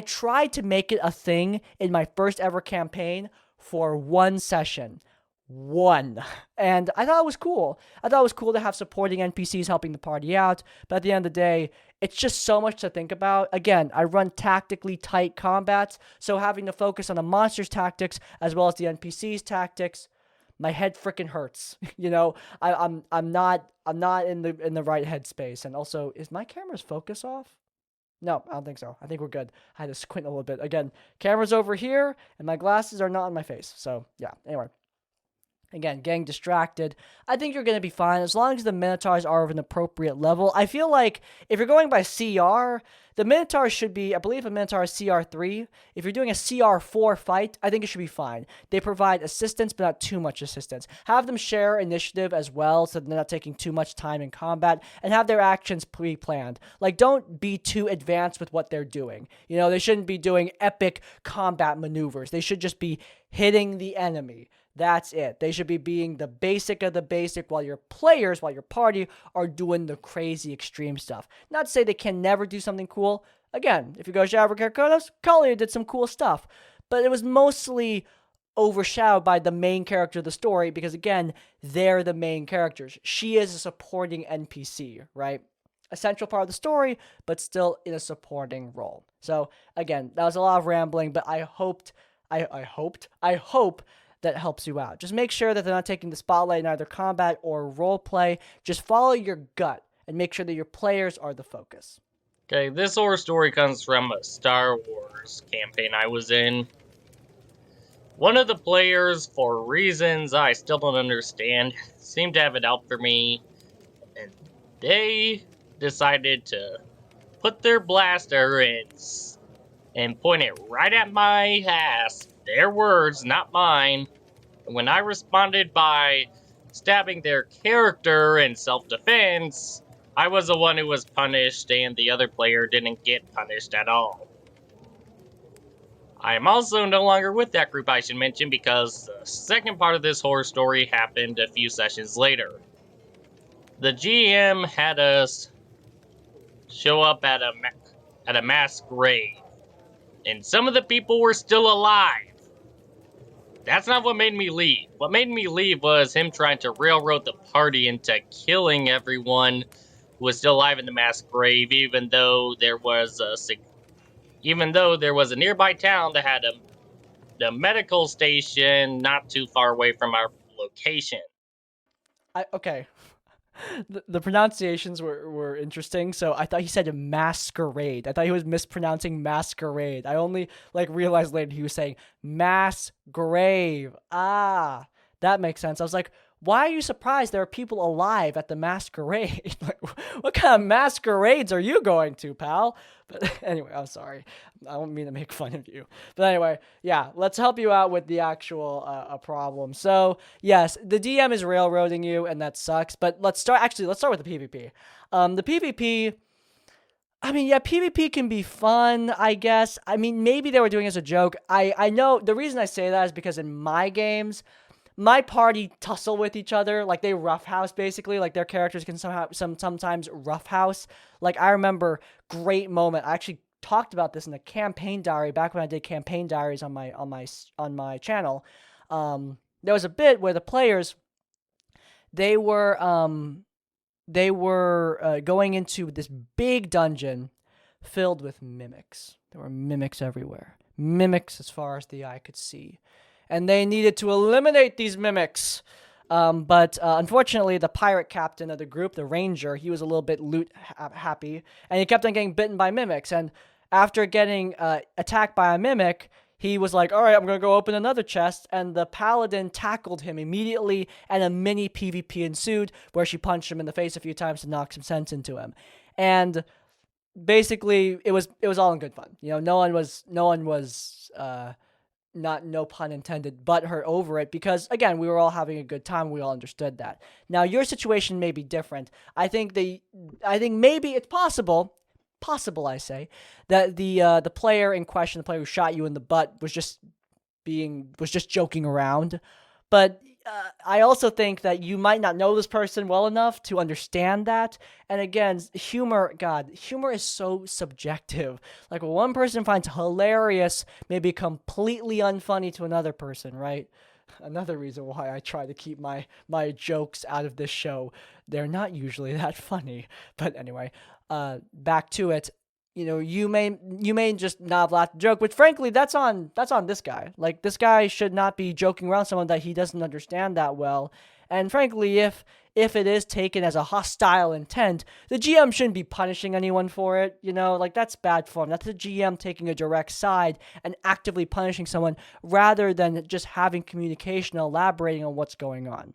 tried to make it a thing in my first ever campaign for one session. And I thought it was cool. I thought it was cool to have supporting NPCs helping the party out, but at the end of the day, it's just so much to think about. Again, I run tactically tight combats, so having to focus on the monster's tactics as well as the NPC's tactics, my head freaking hurts. I'm not in the right headspace. And also, is my camera's focus off? No, I don't think so. I think we're good. I had to squint a little bit. Again, camera's over here, and my glasses are not on my face. So, yeah, anyway. Again, getting distracted. I think you're going to be fine as long as the Minotaurs are of an appropriate level. I feel like if you're going by CR, the Minotaurs should be, I believe a Minotaur is CR3. If you're doing a CR4 fight, I think it should be fine. They provide assistance, but not too much assistance. Have them share initiative as well, so they're not taking too much time in combat, and have their actions pre-planned. Like, don't be too advanced with what they're doing. They shouldn't be doing epic combat maneuvers. They should just be hitting the enemy. That's it. They should be being the basic of the basic while your party are doing the crazy extreme stuff. Not to say they can never do something cool. Again, if you go Shadow over Karakonos, Kalia did some cool stuff. But it was mostly overshadowed by the main character of the story because, again, they're the main characters. She is a supporting NPC, right? A central part of the story, but still in a supporting role. So, again, that was a lot of rambling, but I hope that helps you out. Just make sure that they're not taking the spotlight in either combat or role play. Just follow your gut and make sure that your players are the focus. Okay, this horror story comes from a Star Wars campaign I was in. One of the players, for reasons I still don't understand, seemed to have it out for me, and they decided to put their blaster in and point it right at my ass. Their words, not mine. When I responded by stabbing their character in self-defense, I was the one who was punished and the other player didn't get punished at all. I am also no longer with that group, I should mention, because the second part of this horror story happened a few sessions later. The GM had us show up at a masquerade, and some of the people were still alive. That's not what made me leave. What made me leave was him trying to railroad the party into killing everyone who was still alive in the mass grave, even though there was a nearby town that had a medical station not too far away from our location. Okay. The pronunciations were interesting. So I thought he said masquerade. I thought he was mispronouncing masquerade. I only realized later he was saying mass grave. Ah, that makes sense. I was like, why are you surprised there are people alive at the masquerade? What kind of masquerades are you going to, pal? But anyway, I'm sorry. I don't mean to make fun of you. But anyway, yeah, let's help you out with the actual problem. So, yes, the DM is railroading you, and that sucks. But let's start with the PvP. The PvP... I mean, yeah, PvP can be fun, I guess. I mean, maybe they were doing it as a joke. I know the reason I say that is because in my games, my party tussle with each other, they roughhouse basically, their characters can sometimes roughhouse. I remember great moment. I actually talked about this in the campaign diary back when I did campaign diaries on my channel. There was a bit where the players they were going into this big dungeon filled with mimics. There were mimics everywhere. Mimics as far as the eye could see. And they needed to eliminate these mimics. But unfortunately, the pirate captain of the group, the ranger, he was a little bit loot happy, and he kept on getting bitten by mimics. And after getting attacked by a mimic, he was like, all right, I'm going to go open another chest. And the paladin tackled him immediately, and a mini PvP ensued where she punched him in the face a few times to knock some sense into him. And basically, it was all in good fun. You know, no one was not, no pun intended, butthurt over it, because again, we were all having a good time. We all understood that. Now, your situation may be different. I think maybe it's possible, I say, that the player in question, the player who shot you in the butt, was just joking around. But I also think that you might not know this person well enough to understand that. And again, humor is so subjective. Like, what one person finds hilarious may be completely unfunny to another person, right? Another reason why I try to keep my jokes out of this show. They're not usually that funny. But anyway, back to it. You know, you may just not have laughed at the joke, but frankly, that's on this guy. Like, this guy should not be joking around someone that he doesn't understand that well. And frankly, if it is taken as a hostile intent, the GM shouldn't be punishing anyone for it. You know, like, that's bad form. That's the GM taking a direct side and actively punishing someone rather than just having communication and elaborating on what's going on.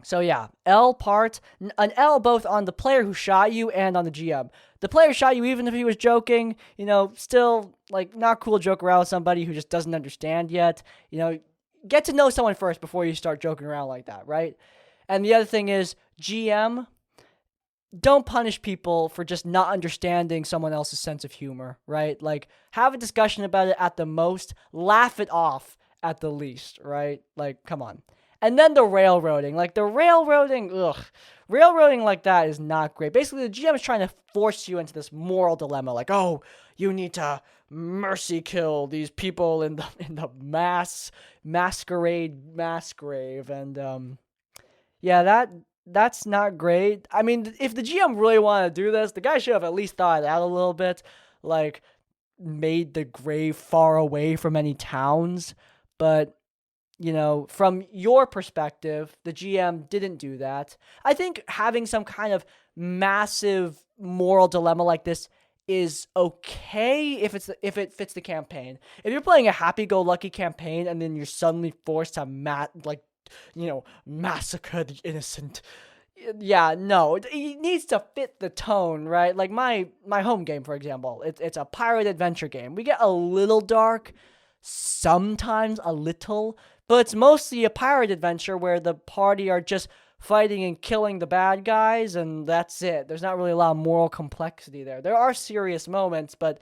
So yeah, an L both on the player who shot you and on the GM. The player shot you even if he was joking, you know, still, like, not cool to joke around with somebody who just doesn't understand yet. You know, get to know someone first before you start joking around like that, right? And the other thing is, GM, don't punish people for just not understanding someone else's sense of humor, right? Like, have a discussion about it at the most, laugh it off at the least, right? Like, come on. And then the railroading. Like, the railroading like that is not great. Basically, the GM is trying to force you into this moral dilemma. Like, oh, you need to mercy kill these people in the masquerade mass grave. And, yeah, that's not great. I mean, if the GM really wanted to do this, the guy should have at least thought it out a little bit. Like, made the grave far away from any towns. But, you know, from your perspective, the GM didn't do that. I think having some kind of massive moral dilemma like this is okay if it fits the campaign. If you're playing a happy-go-lucky campaign and then you're suddenly forced to massacre the innocent, yeah, no, it needs to fit the tone, right? Like my home game, for example, it's a pirate adventure game. We get a little dark, sometimes a little, but it's mostly a pirate adventure where the party are just fighting and killing the bad guys, and that's it. There's not really a lot of moral complexity there. There are serious moments, but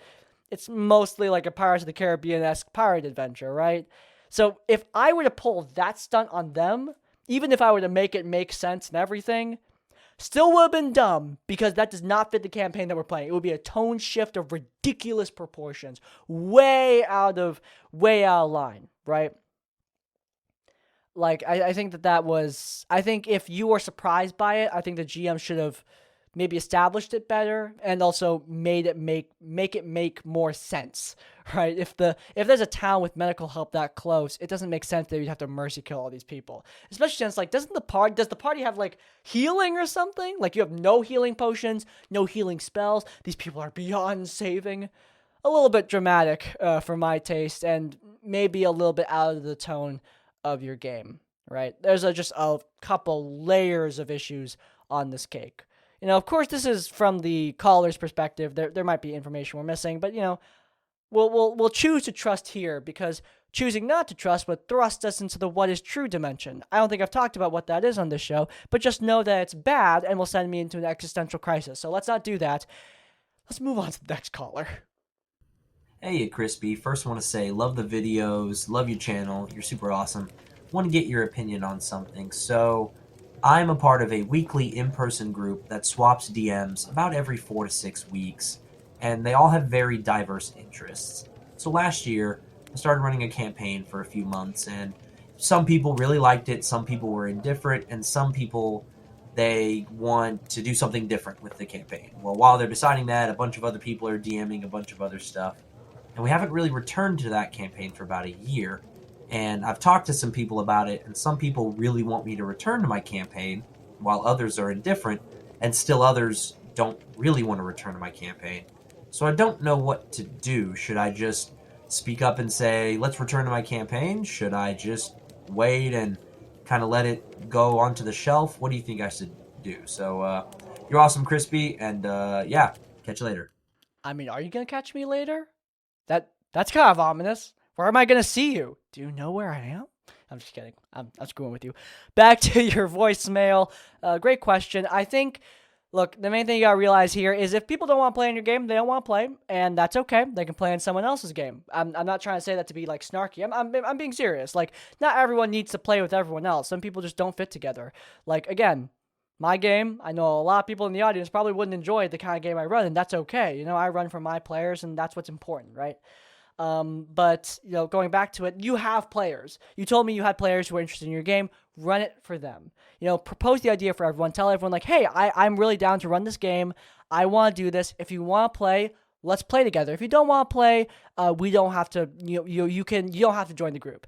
it's mostly like a Pirates of the Caribbean-esque pirate adventure, right? So if I were to pull that stunt on them, even if I were to make it make sense and everything, still would have been dumb, because that does not fit the campaign that we're playing. It would be a tone shift of ridiculous proportions, way out of line, right? Like, I think that was... I think if you were surprised by it, I think the GM should have maybe established it better and also made it make more sense, right? If there's a town with medical help that close, it doesn't make sense that you'd have to mercy kill all these people. Especially since, like, does the party have, like, healing or something? Like, you have no healing potions, no healing spells. These people are beyond saving. A little bit dramatic for my taste, and maybe a little bit out of the tone of your game, right? There's just a couple layers of issues on this cake. You know, of course, this is from the caller's perspective. There might be information we're missing, but, you know, we'll choose to trust here, because choosing not to trust would thrust us into the what is true dimension. I don't think I've talked about what that is on this show, but just know that it's bad and will send me into an existential crisis. So let's not do that. Let's move on to the next caller. Hey, Crispy. First, I want to say, love the videos, love your channel, you're super awesome. Want to get your opinion on something. So, I'm a part of a weekly in-person group that swaps DMs about every 4 to 6 weeks, and they all have very diverse interests. So last year, I started running a campaign for a few months, and some people really liked it, some people were indifferent, and some people, they want to do something different with the campaign. Well, while they're deciding that, a bunch of other people are DMing a bunch of other stuff. And we haven't really returned to that campaign for about a year. And I've talked to some people about it, and some people really want me to return to my campaign, while others are indifferent, and still others don't really want to return to my campaign. So I don't know what to do. Should I just speak up and say, let's return to my campaign? Should I just wait and kind of let it go onto the shelf? What do you think I should do? So you're awesome, Crispy, and yeah, catch you later. I mean, are you gonna catch me later? That's kind of ominous. Where am I gonna see you? Do you know where I am? I'm just kidding. I'm screwing with you. Back to your voicemail. Great question. I think, look, the main thing you gotta realize here is if people don't want to play in your game, they don't want to play, and that's okay. They can play in someone else's game. I'm not trying to say that to be like snarky. I'm being serious. Like, not everyone needs to play with everyone else. Some people just don't fit together. Like, again, my game, I know a lot of people in the audience probably wouldn't enjoy the kind of game I run, and that's okay. You know, I run for my players, and that's what's important, right? But, you know, going back to it, you have players. You told me you had players who are interested in your game. Run it for them. You know, propose the idea for everyone. Tell everyone, like, hey, I'm really down to run this game. I want to do this. If you want to play, let's play together. If you don't want to play, we don't have to, you don't have to join the group.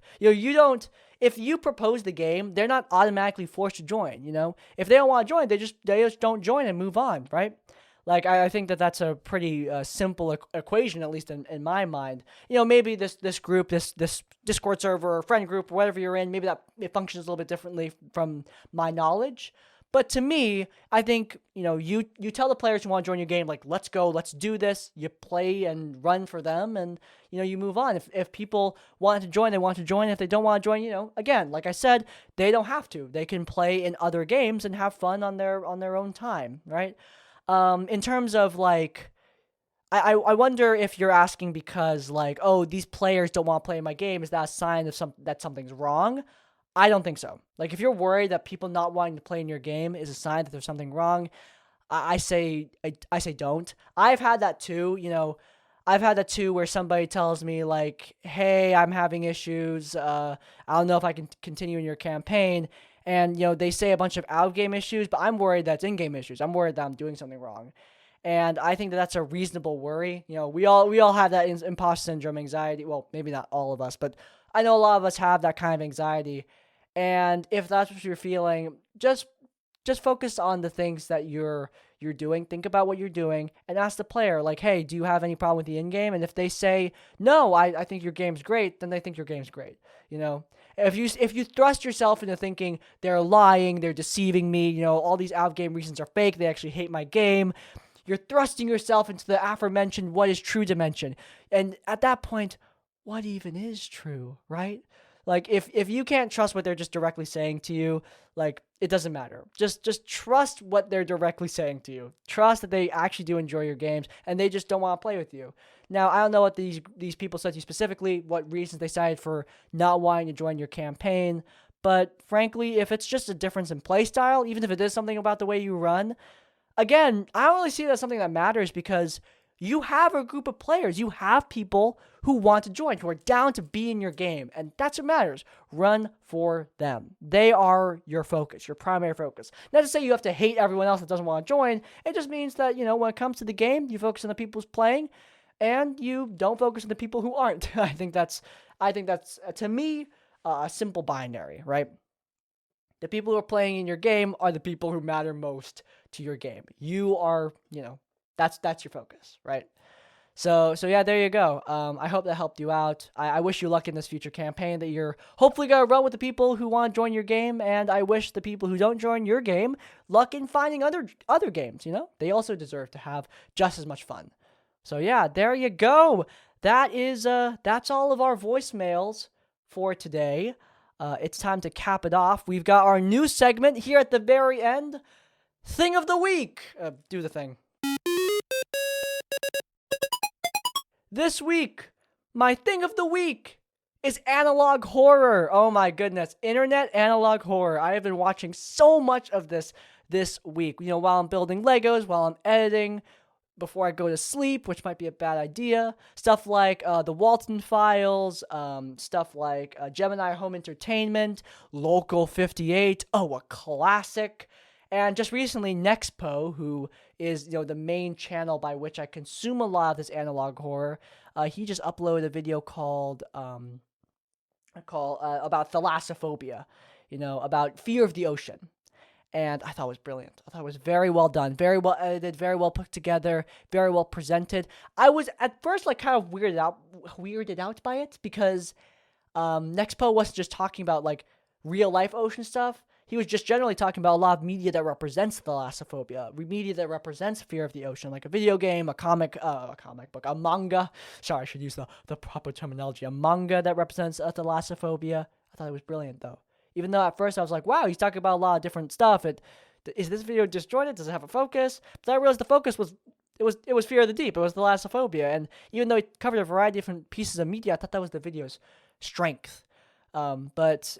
If you propose the game, they're not automatically forced to join, you know? If they don't want to join, they just don't join and move on, right? Like, I think that's a pretty simple equation, at least in my mind. You know, maybe this group, this Discord server or friend group, or whatever you're in, maybe that it functions a little bit differently from my knowledge. But to me, I think, you know, you tell the players who want to join your game, like, let's go, let's do this. You play and run for them, and, you know, you move on. If people want to join, they want to join. If they don't want to join, you know, again, like I said, they don't have to. They can play in other games and have fun on their own time, right? In terms of, like, I wonder if you're asking because, like, oh, these players don't want to play in my game. Is that a sign of that something's wrong? I don't think so. Like, if you're worried that people not wanting to play in your game is a sign that there's something wrong, I say don't. I've had that too, you know. I've had that too where somebody tells me, like, hey, I'm having issues. I don't know if I can continue in your campaign. And, you know, they say a bunch of out-game issues, but I'm worried that's in-game issues. I'm worried that I'm doing something wrong. And I think that's a reasonable worry. You know, we all have that imposter syndrome anxiety. Well, maybe not all of us, but I know a lot of us have that kind of anxiety. And if that's what you're feeling, just focus on the things that you're doing. Think about what you're doing and ask the player, like, hey, do you have any problem with the in-game? And if they say, no, I think your game's great, then they think your game's great. You know, if you thrust yourself into thinking they're lying, they're deceiving me, you know, all these out-game reasons are fake, they actually hate my game, you're thrusting yourself into the aforementioned what is true dimension. And at that point, what even is true, right? Like, if you can't trust what they're just directly saying to you, like, it doesn't matter. Just trust what they're directly saying to you. Trust that they actually do enjoy your games, and they just don't want to play with you. Now, I don't know what these people said to you specifically, what reasons they cited for not wanting to join your campaign, but frankly, if it's just a difference in play style, even if it is something about the way you run, again, I don't really see that as something that matters because you have a group of players. You have people who want to join, who are down to be in your game, and that's what matters. Run for them. They are your focus, your primary focus. Not to say you have to hate everyone else that doesn't want to join. It just means that, you know, when it comes to the game, you focus on the people who's playing, and you don't focus on the people who aren't. I think that's to me, a simple binary, right? The people who are playing in your game are the people who matter most to your game. You are, you know, that's your focus, right? So yeah, there you go. I hope that helped you out. I wish you luck in this future campaign that you're hopefully going to run with the people who want to join your game, and I wish the people who don't join your game luck in finding other games, you know? They also deserve to have just as much fun. So yeah, there you go. That's all of our voicemails for today. It's time to cap it off. We've got our new segment here at the very end. Thing of the week. Do the thing. This week, my thing of the week is analog horror. Oh my goodness. Internet analog horror. I have been watching so much of this week. You know, while I'm building Legos, while I'm editing, before I go to sleep, which might be a bad idea. Stuff like the Walton Files, stuff like Gemini Home Entertainment, Local 58, a classic. And just recently, Nexpo, who is the main channel by which I consume a lot of this analog horror, he just uploaded a video called about thalassophobia, about fear of the ocean. And I thought it was brilliant. I thought it was very well done, very well edited, very well put together, very well presented. I was at first kind of weirded out by it because Nexpo wasn't just talking about real life ocean stuff. He was just generally talking about a lot of media that represents thalassophobia, media that represents fear of the ocean, like a video game, a comic book, a manga. Sorry, I should use the proper terminology. A manga that represents thalassophobia. I thought it was brilliant, though. Even though at first I was like, wow, he's talking about a lot of different stuff. Is this video disjointed? Does it have a focus? But I realized the focus was fear of the deep. It was thalassophobia. And even though it covered a variety of different pieces of media, I thought that was the video's strength. But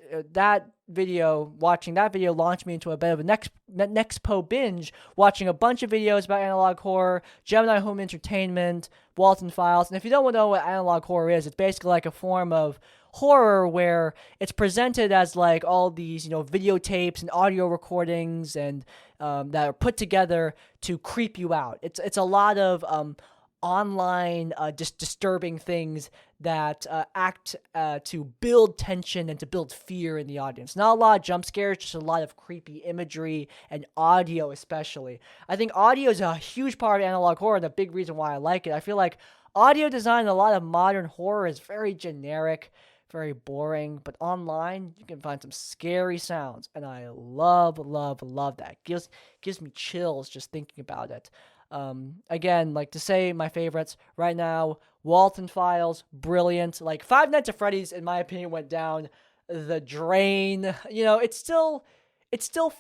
watching that video launched me into a bit of a Nexpo binge, watching a bunch of videos about analog horror, Gemini Home Entertainment, Walton Files. And if you don't know what analog horror is, it's basically like a form of horror where it's presented as all these videotapes and audio recordings and that are put together to creep you out. It's a lot of online just disturbing things that act to build tension and to build fear in the audience. Not a lot of jump scares, just a lot of creepy imagery and audio especially. I think audio is a huge part of analog horror and a big reason why I like it. I feel like audio design in a lot of modern horror is very generic, very boring, but online you can find some scary sounds, and I love that. Gives me chills just thinking about it. Again, to say my favorites right now, Walton Files, brilliant. Five Nights at Freddy's, in my opinion, went down the drain. It's still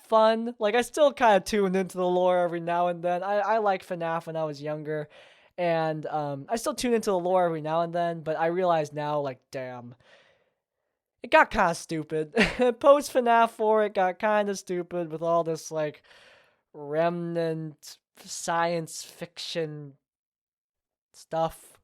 fun. I still kind of tune into the lore every now and then. I liked FNAF when I was younger, and I still tune into the lore every now and then, but I realize now, damn, it got kind of stupid. Post FNAF 4, it got kind of stupid with all this, remnant science fiction stuff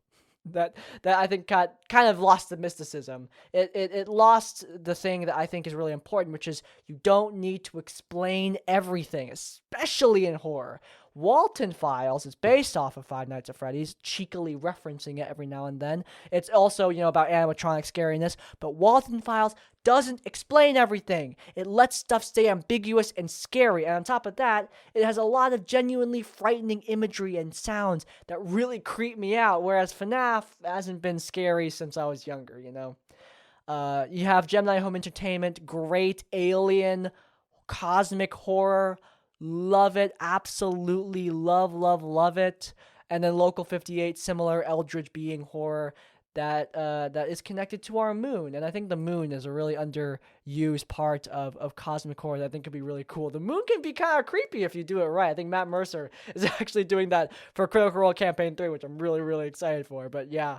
that I think kind of lost the mysticism. It lost the thing that I think is really important, which is you don't need to explain everything, especially in horror. Walton Files is based off of Five Nights at Freddy's, cheekily referencing it every now and then. It's also, about animatronic scariness, but Walton Files doesn't explain everything. It lets stuff stay ambiguous and scary, and on top of that, it has a lot of genuinely frightening imagery and sounds that really creep me out, whereas FNAF hasn't been scary since I was younger, You have Gemini Home Entertainment, great alien, cosmic horror. Love it. Absolutely love it. And then Local 58, similar eldritch being horror that is connected to our moon. And I think the moon is a really underused part of cosmic horror that I think could be really cool. The moon can be kind of creepy if you do it right. I think Matt Mercer is actually doing that for Critical Role Campaign 3, which I'm really, really excited for. But yeah,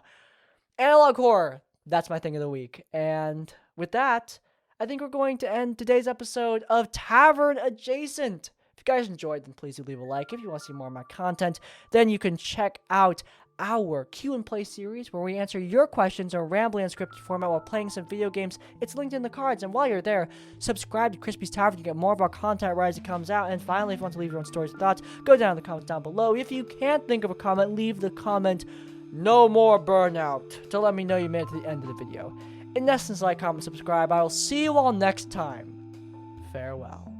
analog horror, that's my thing of the week. And with that, I think we're going to end today's episode of Tavern Adjacent. If you guys enjoyed, then please do leave a like. If you want to see more of my content, then you can check out our Q and Play series where we answer your questions in a rambling unscripted format while playing some video games. It's linked in the cards. And while you're there, subscribe to Crispy's Tavern to get more of our content right as it comes out. And finally, if you want to leave your own stories and thoughts, go down in the comments down below. If you can't think of a comment, leave the comment "No more Burnout" to let me know you made it to the end of the video. In essence, like, comment, subscribe. I will see you all next time. Farewell.